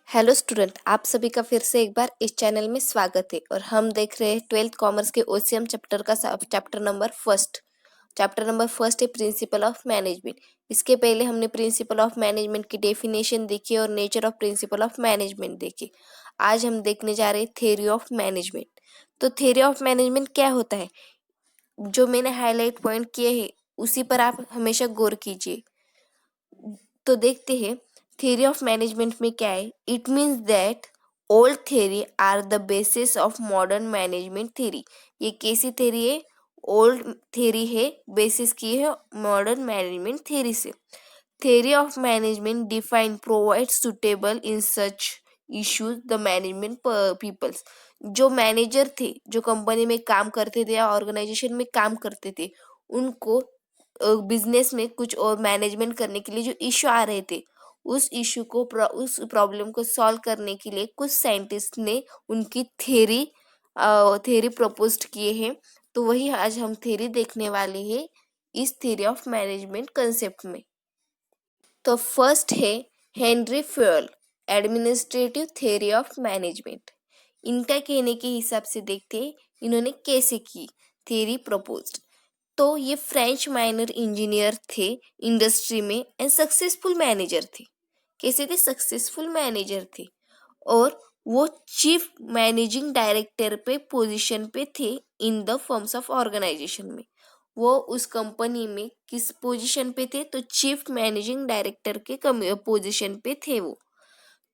Hello student, आप सभी का फिर से एक बार इस चैनल में स्वागत है। और हम देख रहे हैं 12th कॉमर्स के ओसीएम चैप्टर का चैप्टर नंबर फर्स्ट है प्रिंसिपल ऑफ मैनेजमेंट। इसके पहले हमने प्रिंसिपल ऑफ मैनेजमेंट की डेफिनेशन देखी और nature of principle of management देखी। आज हम देखने जा रहे हैं थ्योरी ऑफ मैनेजमेंट। तो थ्योरी ऑफ मैनेजमेंट क्या होता है, जो मैंने हाईलाइट पॉइंट किए हैं उसी पर आप हमेशा गौर कीजिए। तो देखते हैं थ्योरी ऑफ मैनेजमेंट में क्या है। It means that old theory are the basis of modern management theory. ये कैसी थ्योरी है? ओल्ड थ्योरी है, बेसिस की है मॉडर्न मैनेजमेंट थ्योरी से। Theory of management define provide suitable in such issues the management peoples. जो manager थे, जो कंपनी में काम करते थे या ऑर्गेनाइजेशन में काम करते थे, उनको बिजनेस में कुछ और मैनेजमेंट करने के लिए जो इश्यू आ रहे थे, उस प्रॉब्लम को सॉल्व करने के लिए कुछ साइंटिस्ट ने उनकी थ्योरी प्रपोज किए हैं। तो वही आज हम थ्योरी देखने वाले हैं इस थ्योरी ऑफ मैनेजमेंट कंसेप्ट में। तो फर्स्ट है Henry Fayol, administrative theory of management. इनका कहने के हिसाब से देखते हैं इन्होंने कैसे की थ्योरी प्रपोज्ड। तो ये फ्रेंच माइनर इंजीनियर थे इंडस्ट्री में एंड सक्सेसफुल मैनेजर थे। कैसे थे? सक्सेसफुल मैनेजर थे। और वो चीफ मैनेजिंग डायरेक्टर पे पोजीशन पे थे in the firms of organisation में। वो उस कंपनी में किस पोजीशन पे थे? तो चीफ मैनेजिंग डायरेक्टर के पोजीशन पे थे वो।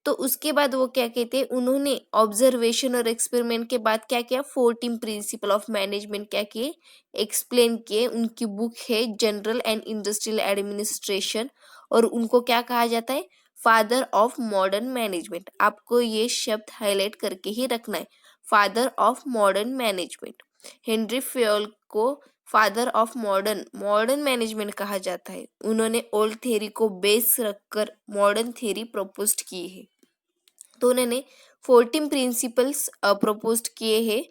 तो उसके बाद वो क्या कहते हैं, उन्होंने ऑब्जर्वेशन और एक्सपेरिमेंट के बाद क्या किया, 14 प्रिंसिपल ऑफ मैनेजमेंट क्या किए, एक्सप्लेन किए। उनकी बुक है जनरल एंड इंडस्ट्रियल एडमिनिस्ट्रेशन, और उनको क्या कहा जाता है? Father of modern management. आपको ये शब्द हाईलाइट करके ही रखना है, father of modern management. Henry Fayol को फादर ऑफ मॉडर्न मैनेजमेंट कहा जाता है। उन्होंने ओल्ड थ्योरी को बेस रखकर मॉडर्न थ्योरी प्रपोज की है। तो उन्होंने 14 प्रिंसिपल्स प्रपोज किए हैं।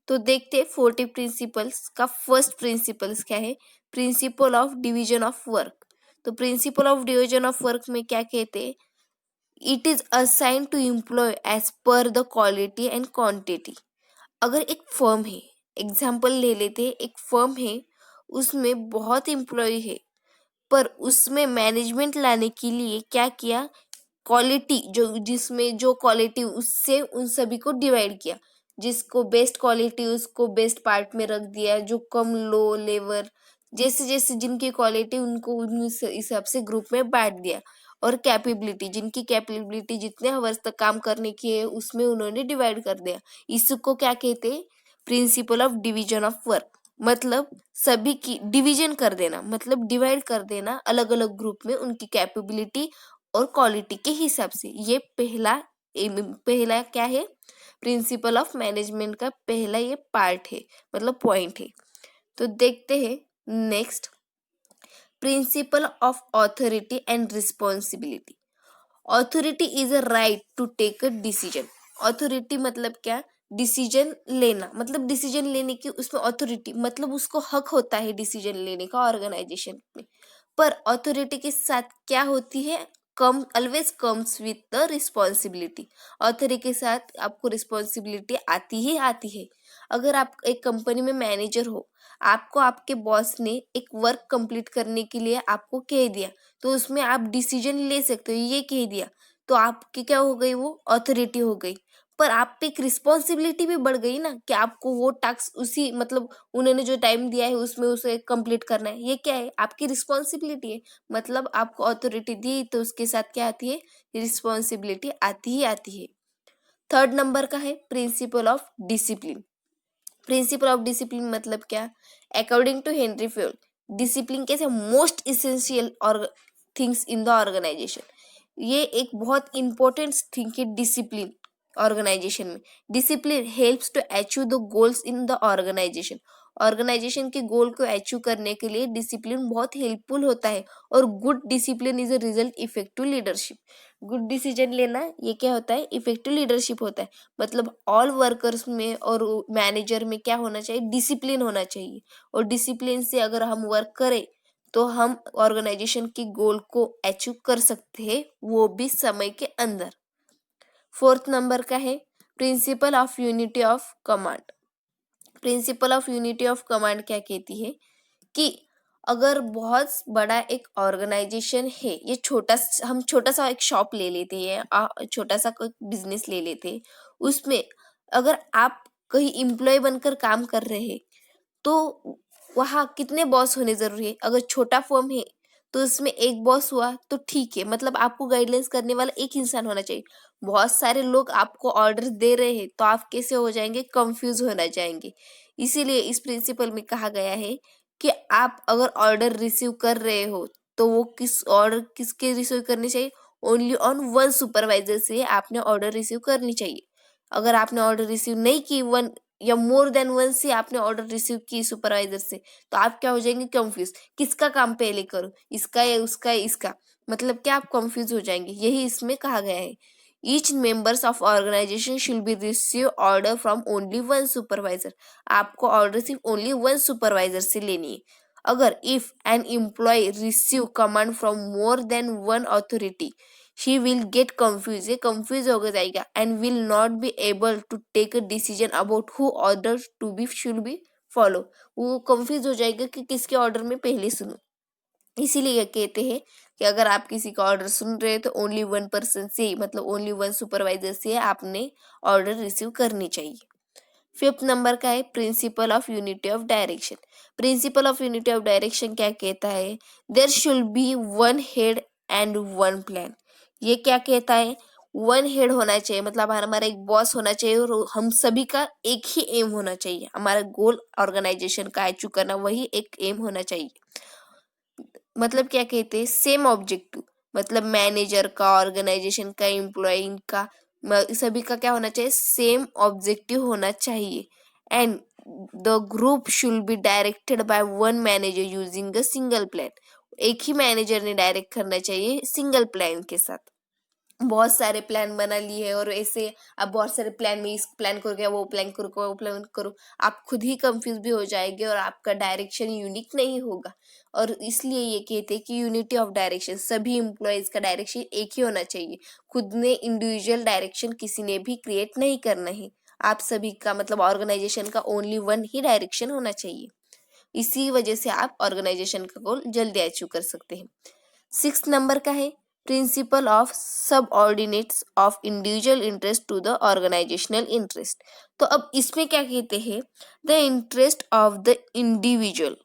तो देखते हैं 40 प्रिंसिपल्स का फर्स्ट प्रिंसिपल्स क्या है, principle of division of work. तो principle of division of work में क्या कहते हैं, it is assign to employ as पर द क्वालिटी एंड क्वांटिटी। अगर एक फर्म है, एग्जाम्पल ले लेते हैं, एक फर्म है, उसमें बहुत एम्प्लॉय है, पर उसमें मैनेजमेंट लाने के लिए क्या किया, क्वालिटी जो जिसमें जो क्वालिटी उससे उन सभी को डिवाइड किया। जिसको बेस्ट क्वालिटी उसको बेस्ट पार्ट में रख दिया, जो कम लो लेवल जैसे जैसे जिनकी क्वालिटी उनको उन हिसाब से ग्रुप में बांट दिया। और कैपेबिलिटी, जिनकी कैपेबिलिटी जितने आवर्स तक काम करने की है उसमें उन्होंने डिवाइड कर दिया। इसको क्या कहते हैं? Principal of division of work. मतलब सभी की डिवीजन कर देना, मतलब डिवाइड कर देना अलग अलग ग्रुप में उनकी कैपेबिलिटी और क्वालिटी के हिसाब से। ये पहला क्या है, प्रिंसिपल ऑफ मैनेजमेंट का पहला ये पार्ट है, मतलब पॉइंट है। तो देखते हैं next, principle of authority and responsibility. Authority is a right to take a decision. Authority मतलब क्या? डिसीजन लेना, मतलब डिसीजन लेने की उसमें ऑथोरिटी, मतलब उसको हक होता है डिसीजन लेने का ऑर्गेनाइजेशन में। पर अथॉरिटी के साथ क्या होती है, come always comes with the responsibility. Authority के साथ आपको रिस्पॉन्सिबिलिटी आती ही आती है। अगर आप एक कंपनी में मैनेजर हो, आपको आपके बॉस ने एक वर्क कंप्लीट करने के लिए आपको कह दिया, तो उसमें आप डिसीजन ले सकते हो, ये कह दिया तो आपकी क्या हो गई, वो अथॉरिटी हो गई। पर आप पे एक रिस्पॉन्सिबिलिटी भी बढ़ गई ना, कि आपको वो टास्क उसी मतलब उन्होंने जो टाइम दिया है उसमें उसे कंप्लीट करना है। ये क्या है? आपकी रिस्पॉन्सिबिलिटी है। मतलब आपको अथॉरिटी दी तो उसके साथ क्या आती है, रिस्पॉन्सिबिलिटी आती ही आती है। थर्ड नंबर का है principle of discipline. Principle of discipline मतलब क्या? According to Henry Fayol, discipline कैसे मोस्ट इसेंशियल और थिंग्स इन द ऑर्गेनाइजेशन। ये एक बहुत इंपॉर्टेंट थिंग है डिसिप्लिन ऑर्गेनाइजेशन में। Discipline helps to achieve the goals in the organisation. Organisation के गोल को अचीव करने के लिए डिसिप्लिन बहुत हेल्पफुल होता है। और good discipline is a result effective leadership. Good decision लेना ये क्या होता है? इफेक्टिव लीडरशिप होता है। मतलब ऑल वर्कर्स में और मैनेजर में क्या होना चाहिए? डिसिप्लिन होना चाहिए। और डिसिप्लिन से अगर हम वर्क करें तो हम ऑर्गेनाइजेशन की गोल को अचीव कर सकते हैं, वो भी समय के अंदर। 4th नंबर का है principle of unity of command. Principal of unity of command क्या कहती है कि अगर बहुत बड़ा एक ऑर्गेनाइजेशन है, ये हम छोटा सा एक शॉप ले लेते हैं, छोटा सा कोई बिजनेस ले लेते हैं, उसमें अगर आप कहीं एम्प्लॉय बनकर काम कर रहे हैं तो वहाँ कितने बॉस होने जरूरी है। अगर छोटा फर्म है तो उसमें एक बॉस हुआ तो ठीक है, मतलब आपको गाइडलाइंस करने वाला एक इंसान होना चाहिए। बहुत सारे लोग आपको ऑर्डर दे रहे हैं तो आप कैसे हो जाएंगे, कंफ्यूज होना जाएंगे। इसीलिए इस प्रिंसिपल में कहा गया है कि आप अगर ऑर्डर रिसीव कर रहे हो तो वो किसके रिसीव करनी चाहिए, ओनली ऑन वन सुपरवाइजर से आपने ऑर्डर रिसीव करनी चाहिए। अगर आपने ऑर्डर रिसीव नहीं की वन या मोर देन वन से आपने ऑर्डर रिसीव की सुपरवाइजर से, तो आप क्या हो जाएंगे, कंफ्यूज, किसका काम पहले करूं, इसका या उसका या इसका, मतलब क्या आप कंफ्यूज हो जाएंगे। यही इसमें कहा गया है। Each members of organisation should be receive order from only one supervisor. आपको ऑर्डर सिर्फ ओनली वन सुपरवाइजर से लेनी है। अगर if an employ receive command from more than one authority, she will get confused, ये confused हो जाएगा and will not be able to take a decision about who order to be should be follow। वो confused हो जाएगा कि किसके order में पहले सुनो। इसीलिए ये कहते हैं कि अगर आप किसी का ऑर्डर सुन रहे हैं तो ओनली वन पर्सन से, मतलब ओनली वन सुपरवाइजर से आपने ऑर्डर रिसीव करनी चाहिए। 5th नंबर का है principle of unity of direction. Principle of unity of direction क्या कहता है, there should be one head and one plan. ये क्या कहता है, वन हेड होना चाहिए, मतलब हमारा एक बॉस होना चाहिए और हम सभी का एक ही एम होना चाहिए। हमारा गोल ऑर्गेनाइजेशन का अचीव करना, वही एक एम होना चाहिए। मतलब क्या कहते हैं, सेम ऑब्जेक्टिव, मतलब मैनेजर का, ऑर्गेनाइजेशन का, एम्प्लॉय का, सभी का क्या होना चाहिए, सेम ऑब्जेक्टिव होना चाहिए। And the group should be directed by one manager using a single plan. एक ही मैनेजर ने डायरेक्ट करना चाहिए सिंगल प्लान के साथ। बहुत सारे प्लान बना लिए है और ऐसे आप बहुत सारे प्लान में इस प्लान करो क्या, वो प्लान करो क्या, वो प्लान करो, आप खुद ही कंफ्यूज भी हो जाएंगे और आपका डायरेक्शन यूनिक नहीं होगा। और इसलिए ये कहते हैं कि यूनिटी ऑफ डायरेक्शन, सभी एम्प्लॉयज का डायरेक्शन एक ही होना चाहिए। खुद ने इंडिविजुअल डायरेक्शन किसी ने भी क्रिएट नहीं करना है। आप सभी का, मतलब ऑर्गेनाइजेशन का ओनली वन ही डायरेक्शन होना चाहिए। इसी वजह से आप ऑर्गेनाइजेशन का गोल जल्दी अचीव कर सकते हैं। 6th नंबर का है principle of subordinates of individual interest to the organisational interest. तो अब इसमें क्या कहते हैं, the interest of the individual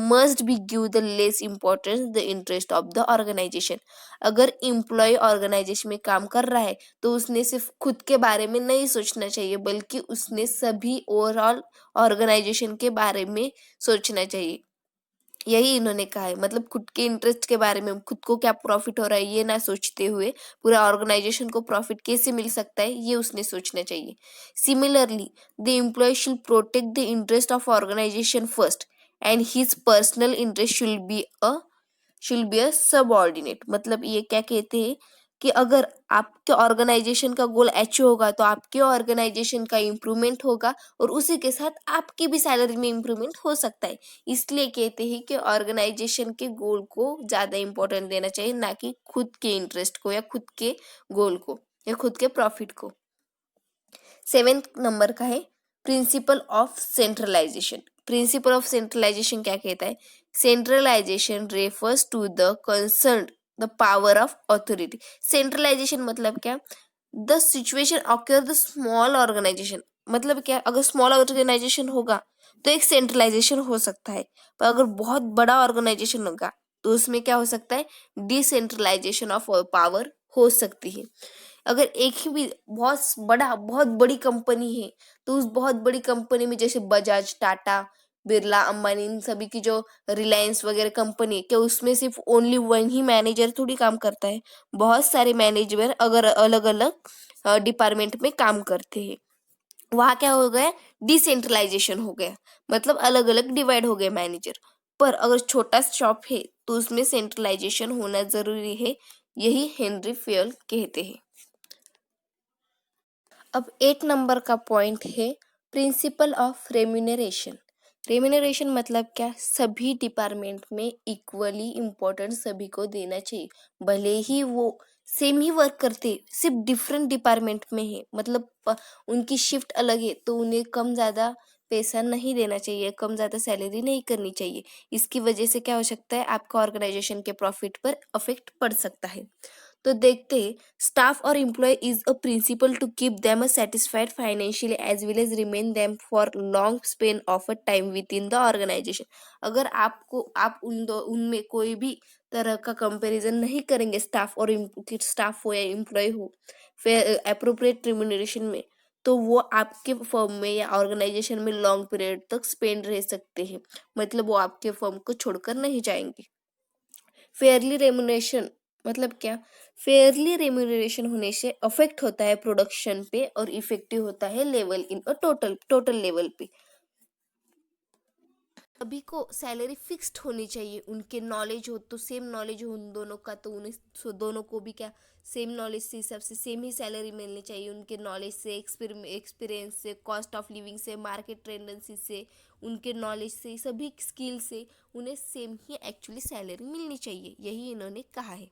must be give the less importance the interest of the organisation. अगर एम्प्लॉय ऑर्गेनाइजेशन में काम कर रहा है तो उसने सिर्फ खुद के बारे में नहीं सोचना चाहिए, बल्कि उसने सभी ओवरऑल ऑर्गेनाइजेशन के बारे में सोचना चाहिए। यही इन्होंने कहा है, मतलब खुद के इंटरेस्ट के बारे में, खुद को क्या प्रॉफिट हो रहा है ये ना सोचते हुए पूरा ऑर्गेनाइजेशन को प्रॉफिट कैसे मिल सकता है ये उसने सोचना चाहिए। Similarly the employ should protect the interest of organisation first and his personal interest should be a subordinate. मतलब ये क्या कहते हैं कि अगर आपके ऑर्गेनाइजेशन का गोल अचीव होगा तो आपके ऑर्गेनाइजेशन का इम्प्रूवमेंट होगा और उसी के साथ आपकी भी सैलरी में इम्प्रूवमेंट हो सकता है। इसलिए कहते हैं कि ऑर्गेनाइजेशन के गोल को ज़्यादा इम्पोर्टेंट देना चाहिए, ना कि खुद के इंटरेस्ट को या खुद के गोल को या खुद के प्रॉफिट को। 7th नंबर का है principle of centralisation. Principle of centralisation क्या कहता है, centralisation refers to the concern the power of authority. Centralisation मतलब क्या, the situation occur the small organisation. मतलब क्या, अगर स्मॉल ऑर्गेनाइजेशन होगा तो एक सेंट्रलाइजेशन हो सकता है, पर अगर बहुत बड़ा ऑर्गेनाइजेशन होगा तो उसमें क्या हो सकता है, डिसेंट्रलाइजेशन ऑफ पावर हो सकती है। अगर एक ही भी बहुत बड़ी कंपनी है तो उस बहुत बड़ी कंपनी में जैसे बजाज, टाटा, बिरला, अंबानी, इन सभी की जो रिलायंस वगैरह कंपनी है, क्या उसमें सिर्फ ओनली वन ही मैनेजर थोड़ी काम करता है। बहुत सारे मैनेजर अगर अलग अलग डिपार्टमेंट में काम करते हैं, वहाँ क्या हो गया, डिसेंट्रलाइजेशन हो गया, मतलब अलग अलग डिवाइड हो गए मैनेजर। पर अगर छोटा शॉप है तो उसमें सेंट्रलाइजेशन होना जरूरी है, यही हेनरी फेयल कहते हैं। अब 8 नंबर का पॉइंट है प्रिंसिपल ऑफ रेम्यूनरेशन। रेम्यूनरेशन मतलब क्या, सभी डिपार्टमेंट में इक्वली इम्पोर्टेंस सभी को देना चाहिए, भले ही वो सेम ही वर्क करते, सिर्फ डिफरेंट डिपार्टमेंट में है, मतलब उनकी शिफ्ट अलग है, तो उन्हें कम ज़्यादा पैसा नहीं देना चाहिए, कम ज़्यादा सैलरी नहीं करनी चाहिए। इसकी वजह से क्या हो सकता है, आपका ऑर्गेनाइजेशन के प्रॉफिट पर अफेक्ट पड़ सकता है। तो देखते हैं, स्टाफ और employee is a principle to keep them a satisfied financially as well as remain them for long span of a time within the organisation. अगर आप उनमें कोई भी तरह का कंपैरिजन नहीं करेंगे, स्टाफ हो या एम्प्लॉय हो, फिर अप्रोप्रिएट रिम्यूनरेशन में, तो वो आपके फर्म में या ऑर्गेनाइजेशन में लॉन्ग पीरियड तक स्पेंड रह सकते हैं, मतलब वो आपके फर्म को छोड़कर नहीं जाएंगे। फेयरली रेम्यूनरेशन मतलब क्या, फेयरली रेम्यूनरेशन होने से अफेक्ट होता है प्रोडक्शन पे और इफेक्टिव होता है level in a total level पे। सभी को सैलरी फिक्स्ड होनी चाहिए, उनके नॉलेज हो तो सेम नॉलेज हो उन दोनों का, तो उन्हें दोनों को भी क्या सेम नॉलेज से हिसाब से सेम ही सैलरी मिलनी चाहिए, उनके नॉलेज से, एक्सपीरियंस से, कॉस्ट ऑफ लिविंग से, मार्केट टेंडेंसी से, उनके नॉलेज से, सभी स्किल से उन्हें सेम ही एक्चुअली सैलरी मिलनी चाहिए, यही इन्होंने कहा है।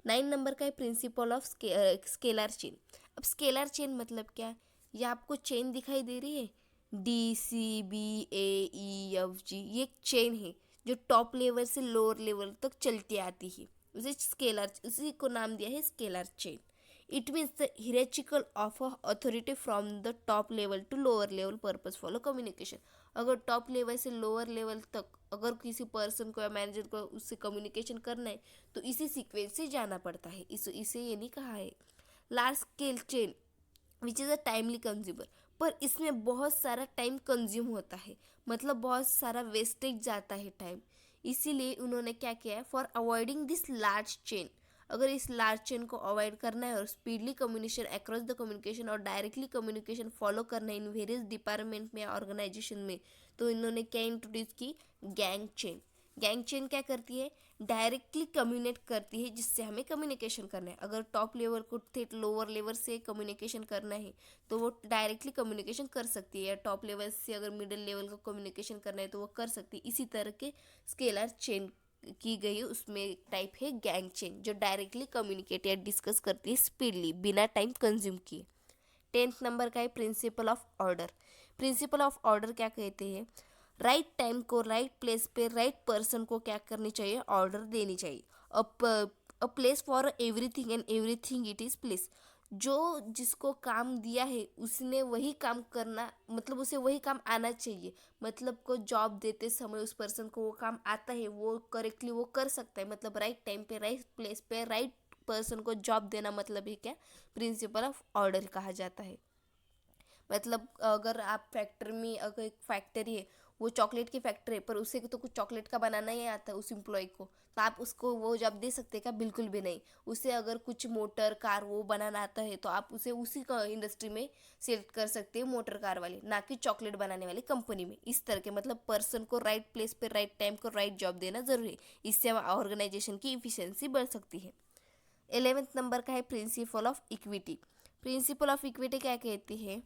9 नंबर का है प्रिंसिपल ऑफ स्केलर चेन। अब स्केलर चेन मतलब क्या, ये आपको चेन दिखाई दे रही है, DCBAEFG, ये एक चेन है जो टॉप लेवल से लोअर लेवल तक चलती आती है, उसी को नाम दिया है scalar chain. It means the hierarchical of a authority from the top level to lower level purpose follow communication. अगर टॉप लेवल से लोअर लेवल तक अगर किसी पर्सन को या मैनेजर को उससे कम्युनिकेशन करना है, तो इसी सीक्वेंस से जाना पड़ता है, इसे ये नहीं कहा है। Large scale chain which is a timely consumer, पर इसमें बहुत सारा टाइम कंज्यूम होता है, मतलब बहुत सारा वेस्टेज जाता है टाइम, इसीलिए उन्होंने क्या किया है, for avoiding this large chain, अगर इस लार्ज चेन को अवॉइड करना है और speedily communication across the communication और डायरेक्टली कम्युनिकेशन फॉलो करना है इन वेरियस डिपार्टमेंट में ऑर्गेनाइजेशन में, तो इन्होंने क्या इंट्रोड्यूस की, गैंग चेन। गैंग चेन क्या करती है, डायरेक्टली कम्युनिकेट करती है, जिससे हमें कम्युनिकेशन करना है, अगर टॉप लेवल को थेट लोअर लेवल से कम्युनिकेशन करना है तो वो डायरेक्टली कम्युनिकेशन कर सकती है, या टॉप लेवल से अगर मिडिल लेवल का कम्युनिकेशन करना है तो वो कर सकती है। इसी तरह के स्केलर चेन की गई, उसमें एक टाइप है गैंग चेन, जो डायरेक्टली कम्युनिकेट या डिस्कस करती है स्पीडली बिना टाइम कंज्यूम किए। 10th नंबर का है principle of order. Principle of order क्या कहते हैं, राइट टाइम को राइट प्लेस पे राइट पर्सन को क्या करनी चाहिए, ऑर्डर देनी चाहिए। A place for everything and everything it is place, जो जिसको काम दिया है उसने वही काम करना, मतलब उसे वही काम आना चाहिए, मतलब को जॉब देते समय उस पर्सन को वो काम आता है, वो करेक्टली वो कर सकता है, मतलब राइट टाइम पे राइट प्लेस पे राइट पर्सन को जॉब देना, मतलब है क्या, प्रिंसिपल ऑफ ऑर्डर कहा जाता है। मतलब अगर आप फैक्ट्री में, अगर एक फैक्ट्री है, वो चॉकलेट की फैक्ट्री है, पर उसे तो कुछ चॉकलेट का बनाना ही आता है उस एम्प्लॉय को, तो आप उसको वो जॉब दे सकते हैं क्या, बिल्कुल भी नहीं। उसे अगर कुछ मोटर कार वो बनाना आता है तो आप उसे उसी का इंडस्ट्री में सेलेक्ट कर सकते हैं, मोटर कार वाले, ना कि चॉकलेट बनाने वाली कंपनी में। इस तरह के मतलब पर्सन को राइट प्लेस पे राइट टाइम को राइट जॉब देना जरूरी है, इससे ऑर्गेनाइजेशन की इफिशियंसी बढ़ सकती है। 11th नंबर का है principle of equity. Principle of equity क्या कहती है,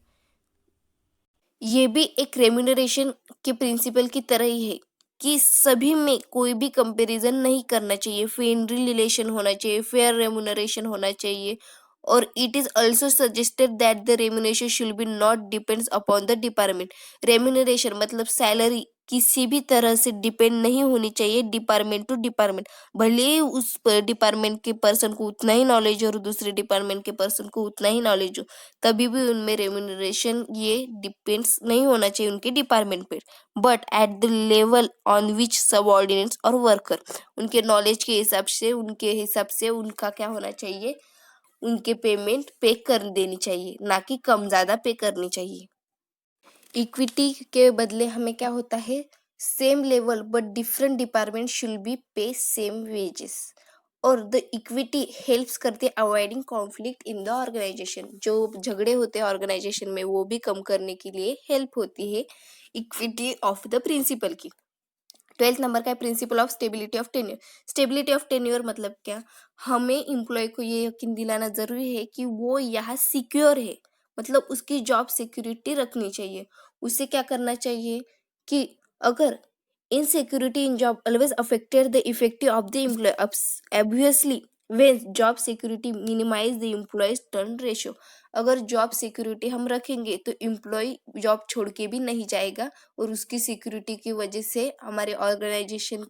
ये भी एक रेम्यूनरेशन के प्रिंसिपल की तरह ही है कि सभी में कोई भी कंपैरिजन नहीं करना चाहिए, फ्रेंडली रिलेशन होना चाहिए, फेयर रेम्यूनरेशन होना चाहिए, और it is also suggested that the remuneration should be not depends upon the department. Remuneration मतलब सैलरी किसी भी तरह से डिपेंड नहीं होनी चाहिए डिपार्टमेंट टू डिपार्टमेंट, भले ही उस डिपार्टमेंट के पर्सन को उतना ही नॉलेज हो और दूसरे डिपार्टमेंट के पर्सन को उतना ही नॉलेज हो, तभी भी उनमें रेम्यूनरेशन ये डिपेंड्स नहीं होना चाहिए उनके डिपार्टमेंट पे, but at the level on which subordinates और वर्कर, उनके नॉलेज के हिसाब से उनका क्या होना चाहिए, उनके पेमेंट पे कर देनी चाहिए, ना कि कम ज़्यादा पे करनी चाहिए। इक्विटी के बदले हमें क्या होता है, same level but different department should be pay same wages, और द इक्विटी हेल्प्स करते हैं avoiding conflict in the organisation, जो झगड़े होते हैं ऑर्गेनाइजेशन में वो भी कम करने के लिए हेल्प होती है इक्विटी ऑफ द प्रिंसिपल की। 12th नंबर का है principle of stability of tenure. Stability of tenure मतलब क्या, हमें एम्प्लॉय को ये यकीन दिलाना जरूरी है कि वो यहाँ सिक्योर है, मतलब उसकी जॉब सिक्योरिटी रखनी चाहिए। उसे क्या करना चाहिए कि अगर insecurity in job always affected the effective of the employee, obviously when job security minimise the employees turn ratio, अगर जॉब सिक्योरिटी हम रखेंगे तो एम्प्लॉय जॉब छोड़ के भी नहीं जाएगा और उसकी सिक्योरिटी की वजह से हमारे ऑर्गेनाइजेशन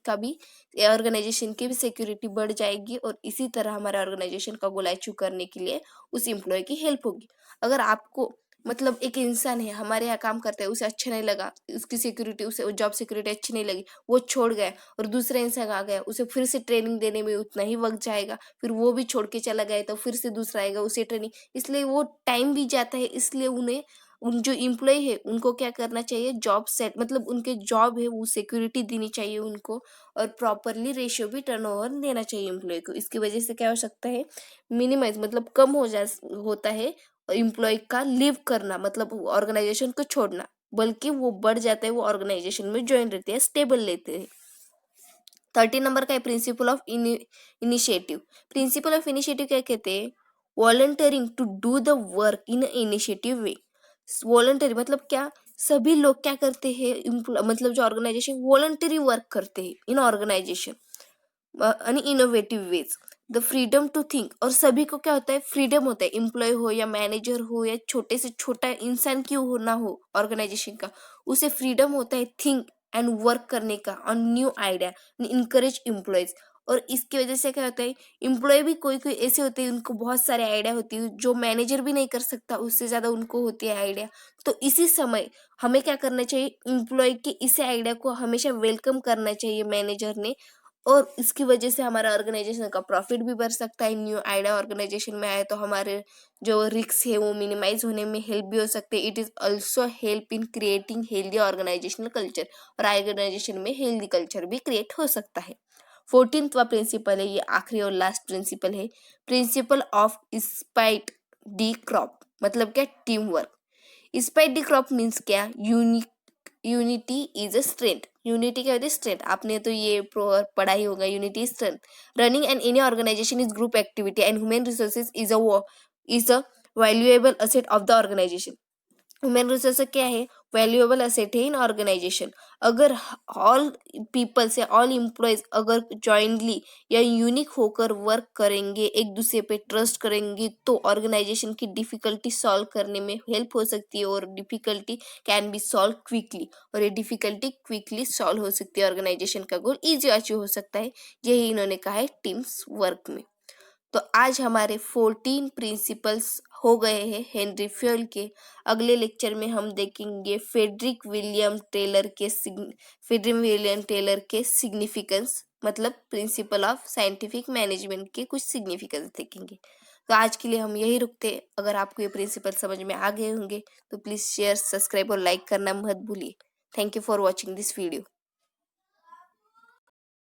की भी सिक्योरिटी बढ़ जाएगी और इसी तरह हमारे ऑर्गेनाइजेशन का गोल अचीव करने के लिए उस एम्प्लॉय की हेल्प होगी। अगर आपको मतलब एक इंसान है हमारे यहाँ काम करता है, उसे अच्छा नहीं लगा, उसकी सिक्योरिटी, उसे जॉब सिक्योरिटी अच्छी नहीं लगी, वो छोड़ गया और दूसरा इंसान आ गया, उसे फिर से ट्रेनिंग देने में उतना ही वक्त जाएगा, फिर वो भी छोड़ के चला गया तो फिर से दूसरा आएगा उसे ट्रेनिंग, इसलिए वो टाइम भी जाता है। इसलिए उन्हें उन जो एम्प्लॉय है उनको क्या करना चाहिए, जॉब सेट मतलब उनके जॉब है वो सिक्योरिटी देनी चाहिए उनको, और प्रॉपरली रेशियो भी टर्नओवर देना चाहिए एम्प्लॉय को। इसकी वजह से क्या हो सकता है, मिनिमाइज मतलब कम होता है एम्प्लॉय का लीव करना, मतलब ऑर्गेनाइजेशन को छोड़ना, बल्कि वो बढ़ जाता है, वो ऑर्गेनाइजेशन में ज्वाइन रहते हैं, स्टेबल लेते हैं। 13 नंबर का है principle of initiative. Principle of initiative क्या कहते हैं, volunteering to do the work in initiative way. Voluntary मतलब क्या, सभी लोग क्या करते हैं, मतलब जो ऑर्गेनाइजेशन वॉलंटरी वर्क करते हैं इन ऑर्गेनाइजेशन आणि innovative ways, the freedom to think, और सभी को क्या होता है, फ्रीडम होता है, एम्प्लॉय हो या मैनेजर हो या छोटे से छोटा इंसान क्यों हो ना हो ऑर्गेनाइजेशन का, उसे फ्रीडम होता है थिंक एंड वर्क करने का on new idea, encourage employees. और इसकी वजह से क्या होता है, एम्प्लॉय भी कोई कोई ऐसे होते हैं उनको बहुत सारे आइडिया होती है जो मैनेजर भी नहीं कर सकता, उससे ज्यादा उनको होती है आइडिया। तो इसी समय हमें क्या करना चाहिए, एम्प्लॉय के इस आइडिया को हमेशा वेलकम करना चाहिए मैनेजर ने, और इसकी वजह से हमारा ऑर्गेनाइजेशन का प्रॉफिट भी बढ़ सकता है। न्यू आइडिया ऑर्गेनाइजेशन में आए तो हमारे जो रिस्क है वो मिनिमाइज होने में हेल्प भी हो सकते हैं। It is also help in creating healthy organisational culture, और ऑर्गेनाइजेशन में हेल्दी कल्चर भी क्रिएट हो सकता है। 14वां प्रिंसिपल है, ये आखिरी और लास्ट प्रिंसिपल है, principle of esprit de corps, मतलब क्या, team work. Esprit de corps means क्या, unity is a strength. Unity क्या होती है, स्ट्रेंथ, आपने तो ये पढ़ा ही होगा, unity is strength. Running and any organisation is group activity and human resources is a valuable asset of the organisation. Human resource क्या है, वैल्यूएबल असेट है इन ऑर्गेनाइजेशन। अगर ऑल पीपल से ऑल एम्प्लॉयज अगर जॉइंटली या unique होकर work करेंगे, एक दूसरे पे ट्रस्ट करेंगे, तो ऑर्गेनाइजेशन की डिफिकल्टी सॉल्व करने में हेल्प हो सकती है, और difficulty can be solve quickly, और ये डिफिकल्टी क्विकली सॉल्व हो सकती है, ऑर्गेनाइजेशन का गोल इजी अचीव हो सकता है। यही इन्होंने कहा है टीम्स वर्क में। तो आज हमारे 14 प्रिंसिपल्स हो गए हैं हेनरी फ्योल के। अगले लेक्चर में हम देखेंगे फेडरिक विलियम टेलर के सिग्निफिकेंस, मतलब प्रिंसिपल ऑफ साइंटिफिक मैनेजमेंट के कुछ सिग्निफिकेंस देखेंगे। तो आज के लिए हम यही रुकते हैं। अगर आपको ये प्रिंसिपल समझ में आ गए होंगे तो प्लीज़ शेयर, सब्सक्राइब और लाइक करना मत भूलिए। Thank you for watching this video.